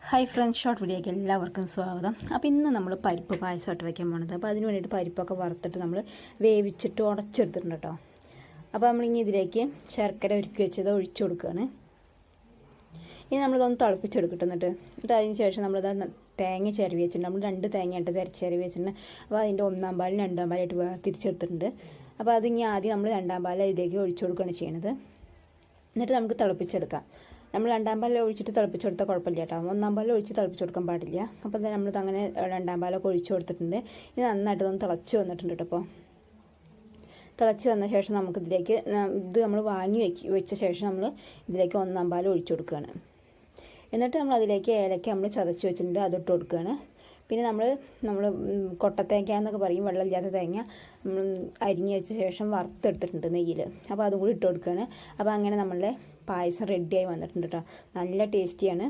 Hi friends, short വീഡിയോയ്ക്ക് എല്ലാവർക്കും സ്വാഗതം. അപ്പോൾ ഇന്ന് നമ്മൾ പരിപ്പ് പായസമായിട്ട് വയ്ക്കാൻ പോകുന്നത്. അപ്പോൾ അതിന് വേണ്ടിയിട്ട് പരിപ്പൊക്കെ വറുത്തിട്ട് നമ്മൾ വേവിച്ചിട്ട് ഉടച്ചെടുത്തിട്ടുണ്ട് കേട്ടോ. അപ്പോൾ നമ്മളിനി ഇതിലേക്ക് ശർക്കര ഉരുക്കി വെച്ചത് ഒഴിച്ചു കൊടുക്കുകയാണ്. ഇനി നമ്മളിതൊന്ന് തിളപ്പിച്ചെടുക്കട്ടെ. എന്നിട്ട് അതിന് ശേഷം നമ്മളിത് തേങ്ങ ചിരവി വെച്ചിട്ടുണ്ട്. നമ്മൾ 2 തേങ്ങയായിട്ട് ചിരവി വെച്ചിട്ടുണ്ട്. അപ്പോൾ അതിൻ്റെ 1-ാം പാലും 2-ാം പാലായിട്ട് തിരിച്ചെടുത്തിട്ടുണ്ട്. അപ്പോൾ അതിനി ആദ്യം നമ്മൾ 2-ാം പാൽ ഇതിലേക്ക് ഒഴിച്ചു കൊടുക്കുകയാണ് ചെയ്യുന്നത്. എന്നിട്ട് നമുക്ക് തിളപ്പിച്ചെടുക്കാം. നമ്മൾ 2-ാം പാൽ ഒഴിച്ചിട്ട് തിളപ്പിച്ചെടുത്താൽ കുഴപ്പമില്ല കേട്ടോ. 1-ാം പാൽ ഒഴിച്ച് തിളപ്പിച്ചെടുക്കാൻ പാടില്ല. അപ്പോൾ നമ്മളിത് അങ്ങനെ 2-ാം പാലൊക്കെ ഒഴിച്ച് കൊടുത്തിട്ടുണ്ട്. ഇത് നന്നായിട്ട് ഒന്ന് തിളച്ച് വന്നിട്ടുണ്ട് കേട്ടോ. അപ്പോൾ തിളച്ച് വന്ന ശേഷം നമുക്കിതിലേക്ക് ഇത് നമ്മൾ വാങ്ങി വെച്ച ശേഷം നമ്മൾ ഇതിലേക്ക് 1-ാം പാൽ ഒഴിച്ച് കൊടുക്കുകയാണ്. എന്നിട്ട് നമ്മൾ അതിലേക്ക് ഏലക്ക നമ്മൾ ചതച്ച് വെച്ചിട്ടുണ്ട്, അതിട്ട് കൊടുക്കുകയാണ്. പിന്നെ നമ്മൾ കൊട്ടത്തേങ്ങ എന്നൊക്കെ പറയും, വെള്ളമില്ലാത്ത തേങ്ങ നമ്മൾ അരിഞ്ഞ് വെച്ച ശേഷം വറുത്തെടുത്തിട്ടുണ്ട് നെയ്യിൽ. അപ്പോൾ അതും കൂടി ഇട്ട് കൊടുക്കുകയാണ്. അപ്പോൾ അങ്ങനെ നമ്മളുടെ പായസം റെഡിയായി വന്നിട്ടുണ്ട് കേട്ടോ. നല്ല ടേസ്റ്റിയാണ്.